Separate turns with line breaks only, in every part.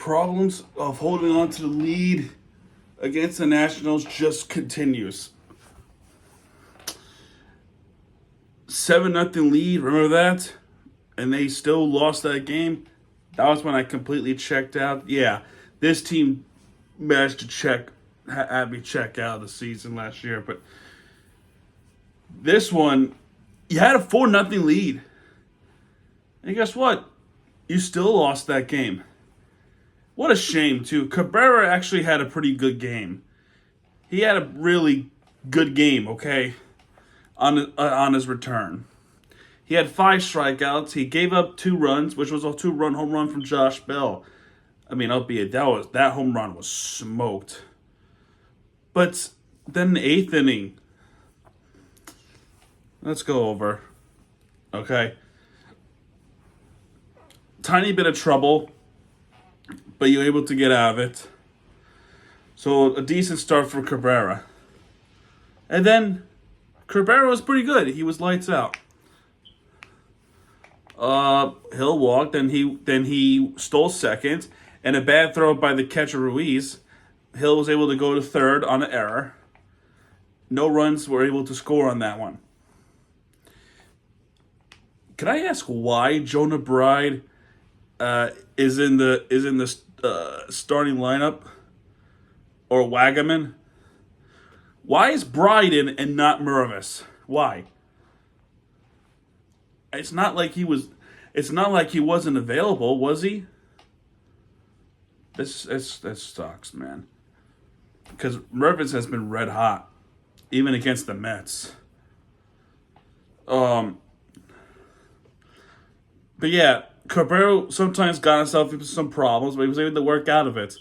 problems of holding on to the lead against the Nationals just continues. 7-0 lead, remember that? And they still lost that game. That was when I completely checked out. Yeah, this team managed to have me check out of the season last year. But this one, you had a 4-0 lead. And guess what? You still lost that game. What a shame, too. Cabrera actually had a pretty good game. He had a really good game, okay, on his return. He had 5 strikeouts. He gave up 2 runs, which was a 2-run home run from Josh Bell. I mean, albeit that home run was smoked. But then the 8th inning, let's go over. Okay. Tiny bit of trouble, but you're able to get out of it. So a decent start for Cabrera. And then Cabrera was pretty good. He was lights out. Hill walked, then he stole second, and a bad throw by the catcher Ruiz. Hill was able to go to third on an error. No runs were able to score on that one. Can I ask why Jonah Bride is in the starting lineup, or Wagaman? Why is Bride in and not Mervis? Why? It's not like he wasn't available, was he? That sucks, man. Because Mervis has been red hot, even against the Mets. But yeah, Cabrera sometimes got himself into some problems, but he was able to work out of it.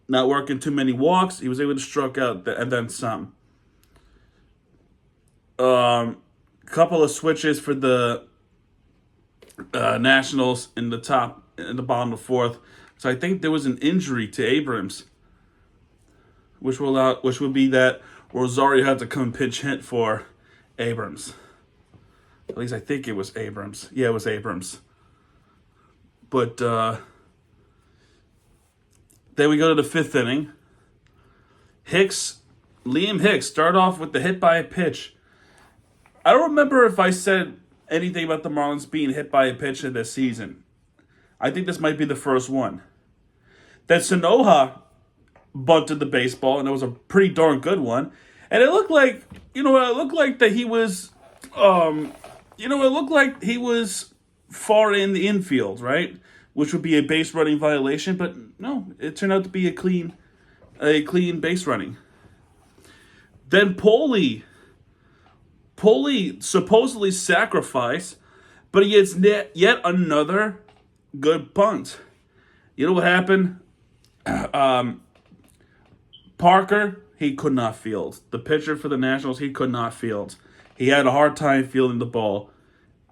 Not working too many walks, he was able to strike out and then some. Couple of switches for the Nationals in the bottom of the 4th. So I think there was an injury to Abrams, which would be that Rosario had to come pinch hit for Abrams. At least I think it was Abrams. Yeah, it was Abrams. But then we go to the 5th inning. Liam Hicks started off with the hit by a pitch. I don't remember if I said anything about the Marlins being hit by a pitch in this season. I think this might be the first one. Then Sanoja bunted the baseball, and it was a pretty darn good one. And it looked like, that he was, it looked like he was far in the infield, right? Which would be a base running violation, but no, it turned out to be a clean base running. Then Poli supposedly sacrificed, but he gets yet another good bunt. You know what happened? Parker, he could not field. The pitcher for the Nationals, he could not field. He had a hard time fielding the ball,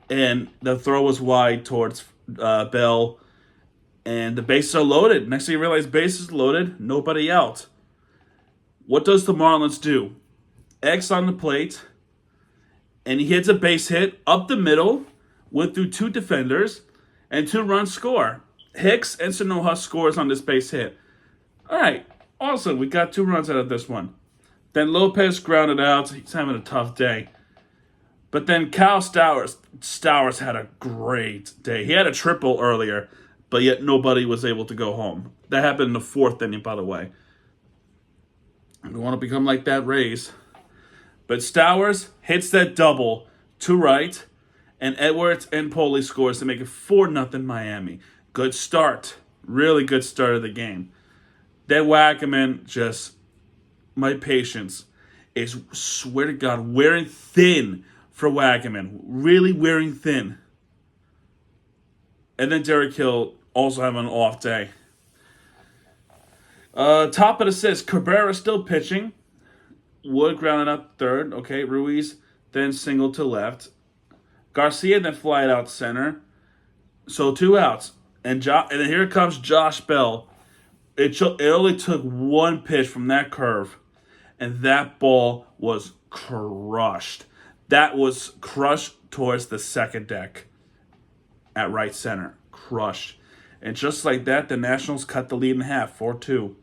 and the throw was wide towards Bell, and the bases are loaded. Next thing you realize, bases loaded, nobody out. What does the Marlins do? X on the plate, and he hits a base hit up the middle, went through 2 defenders, and 2 runs score. Hicks and Sanoja scores on this base hit. All right, awesome. We got 2 runs out of this one. Then Lopez grounded out. He's having a tough day. But then Cal Stowers had a great day. He had a triple earlier, but yet nobody was able to go home. That happened in the 4th inning, by the way. We want to become like that, Rays. But Stowers hits that double to right, and Edwards and Poli scores to make it 4-0 Miami. Good start. Really good start of the game. Then Wackerman my patience is, swear to God, wearing thin for Wackerman. Really wearing thin. And then Derek Hill also having an off day. Top of the 6th, Cabrera still pitching. Wood grounded out third. Okay, Ruiz then single to left. Garcia then flied out center. So 2 outs. And then here comes Josh Bell. It only took 1 pitch from that curve, and that ball was crushed. That was crushed towards the second deck at right center. Crushed. And just like that, the Nationals cut the lead in half, 4-2.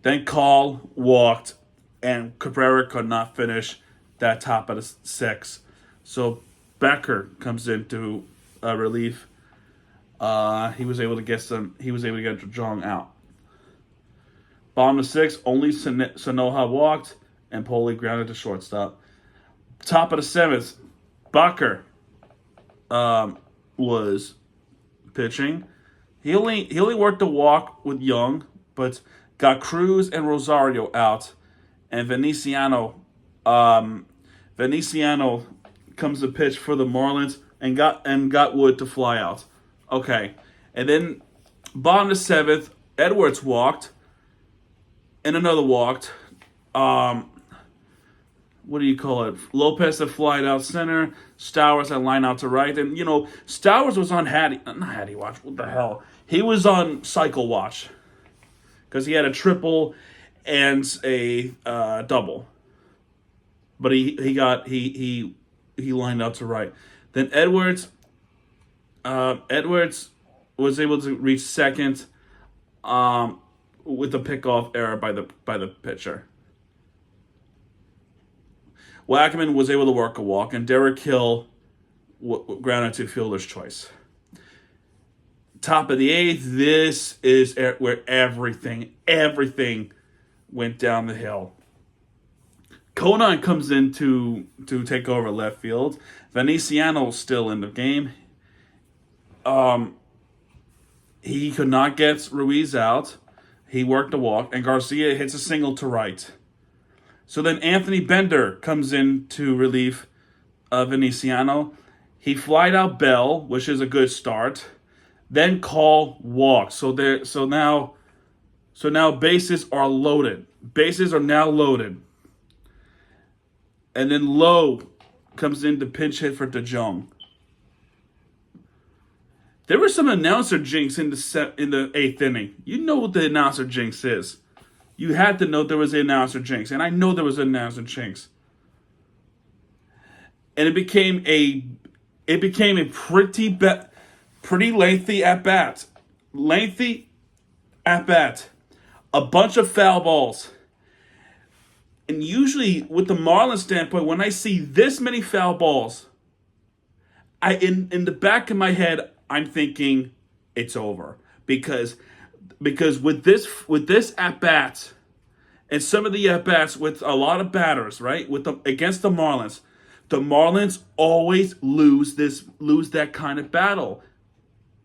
Then Call walked, and Cabrera could not finish that top of the six. So Becker comes into relief. He was able to get DeJong out. Bottom of the sixth, only Sanoja walked, and Poli grounded to shortstop. Top of the seventh, Bucker was pitching. He only worked a walk with Young, but got Cruz and Rosario out, and Veneciano comes to pitch for the Marlins and got Wood to fly out. Okay, and then bottom of the seventh, Edwards walked, and another walked. What do you call it? Lopez had flied out center. Stowers had line out to right. And, Stowers was on not Hattie watch. What the hell? He was on cycle watch because he had a triple and a double. But he lined out to right. Then Edwards was able to reach second with a pickoff error by the pitcher. Wackerman was able to work a walk, and Derek Hill grounded to fielder's choice. Top of the eighth, this is where everything went down the hill. Conan comes in to take over left field. Veneciano's still in the game. He could not get Ruiz out. He worked a walk, and Garcia hits a single to right. So then Anthony Bender comes in to relieve Veneciano. He flied out Bell, which is a good start. Then Call walks. So now bases are loaded. Bases are now loaded. And then Lowe comes in to pinch hit for DeJong. There was some announcer jinx in the eighth inning. You know what the announcer jinx is. You had to know there was an announcer jinx, and I know there was an announcer jinx. And it became a pretty lengthy at bat. A bunch of foul balls. And usually, with the Marlins standpoint, when I see this many foul balls, in the back of my head, I'm thinking it's over because with this at bats and some of the at bats with a lot of batters, right, against the Marlins always lose that kind of battle.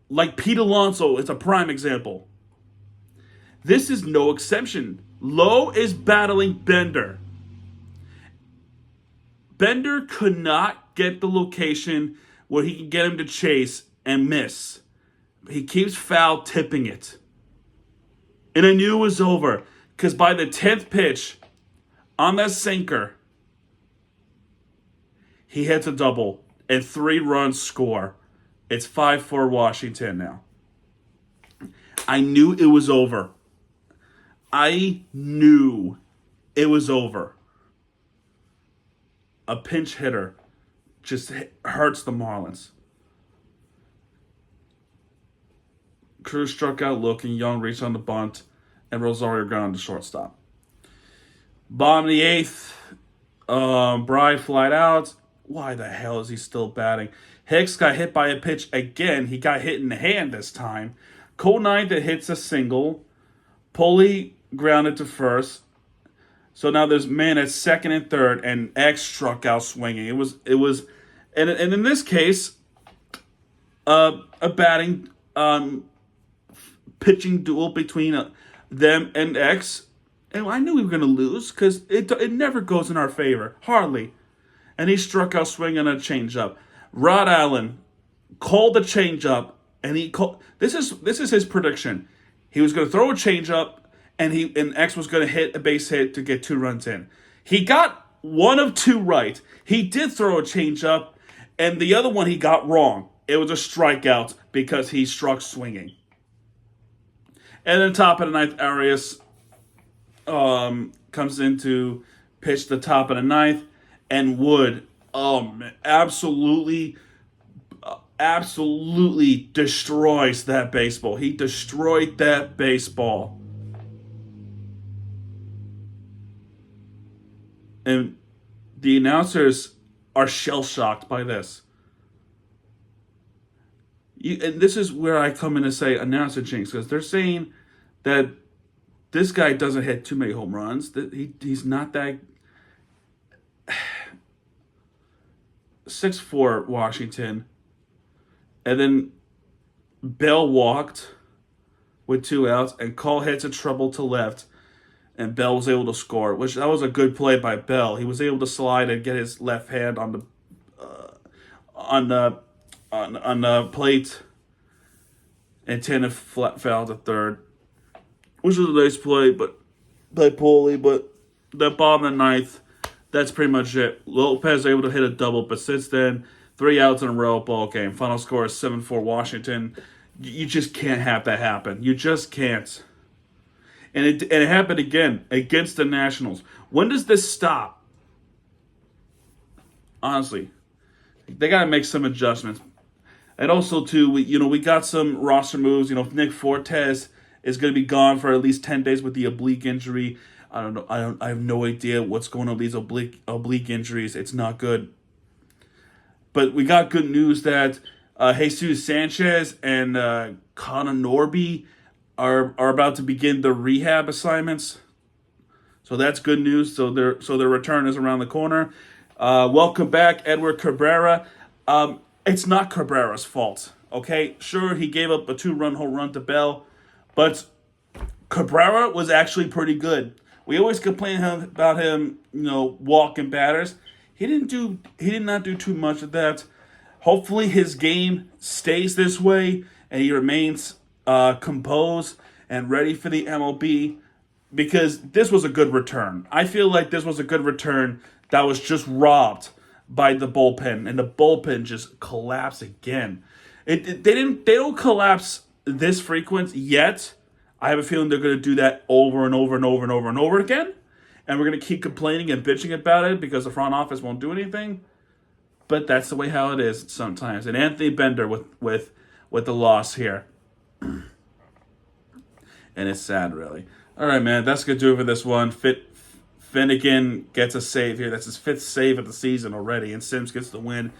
Like Pete Alonso is a prime example. This is no exception. Lowe is battling Bender. Bender could not get the location where he can get him to chase and miss. He keeps foul tipping it. And I knew it was over because by the 10th pitch on that sinker, he hits a double and 3-run score. It's 5-4 Washington now. I knew it was over. I knew it was over. A pinch hitter just hurts the Marlins. Cruz struck out looking. Young reached on the bunt, and Rosario grounded to shortstop. Bottom of the eighth, Bry flied out. Why the hell is he still batting? Hicks got hit by a pitch again. He got hit in the hand this time. Conine that hits a single. Poli grounded to first. So now there's man at second and third, and X struck out swinging. It was, and in this case, a batting, pitching duel between them and X. And I knew we were going to lose because it never goes in our favor, hardly. And he struck out swinging a changeup. Rod Allen called the changeup, and he called. This is his prediction. He was going to throw a changeup, and X was going to hit a base hit to get 2 runs in. He got 1 of 2 right. He did throw a changeup, and the other one he got wrong. It was a strikeout because he struck swinging. And then top of the ninth, Arias comes in to pitch the top of the ninth, and Wood, absolutely absolutely destroys that baseball. He destroyed that baseball. And the announcers are shell-shocked by this. And this is where I come in and say announcer jinx, because they're saying that this guy doesn't hit too many home runs. That he's not that 6'4" Washington. And then Bell walked with 2 outs, and Cole hits a trouble to left, and Bell was able to score. Which that was a good play by Bell. He was able to slide and get his left hand on the plate, and Tanner fouled to third, which was a nice play, but by Paulie. But that bottom of the ninth, that's pretty much it. Lopez able to hit a double, but since then, 3 outs in a row, ball game. Final score is 7-4 Washington. You just can't have that happen. You just can't. And it happened again against the Nationals. When does this stop? Honestly, they got to make some adjustments. And also, too, we got some roster moves. Nick Fortes is going to be gone for at least 10 days with the oblique injury. I don't know. I have no idea what's going on with these oblique injuries. It's not good. But we got good news that Jesus Sanchez and Connor Norby are about to begin the rehab assignments. So that's good news. So their return is around the corner. Welcome back, Edward Cabrera. It's not Cabrera's fault, okay? Sure, he gave up a 2-run home run to Bell, but Cabrera was actually pretty good. We always complain about him, walking batters. He did not do too much of that. Hopefully his game stays this way and he remains composed and ready for the MLB, because this was a good return. I feel like this was a good return that was just robbed by the bullpen, and the bullpen just collapsed again. They don't collapse this frequent yet. I have a feeling they're going to do that over and over and over and over and over again, and we're going to keep complaining and bitching about it because the front office won't do anything. But that's the way how it is sometimes. And Anthony Bender with the loss here, and it's sad, really. All right, man, that's going to do it for this one. Finnegan gets a save here. That's his 5th save of the season already, and Sims gets the win.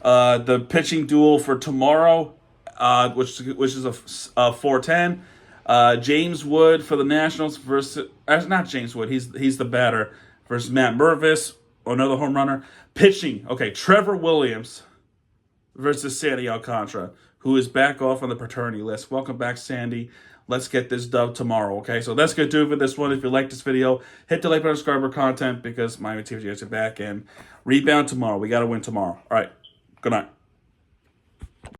The pitching duel for tomorrow, which is a 4:10. James Wood for the Nationals versus not James Wood. He's the batter versus Matt Mervis, another home runner. Pitching, okay, Trevor Williams versus Sandy Alcantara, who is back off on the paternity list. Welcome back, Sandy. Let's get this dub tomorrow, okay? So that's going to do it for this one. If you like this video, hit the like button, subscribe for content, because Miami TV guys are back, and rebound tomorrow. We got to win tomorrow. All right, good night.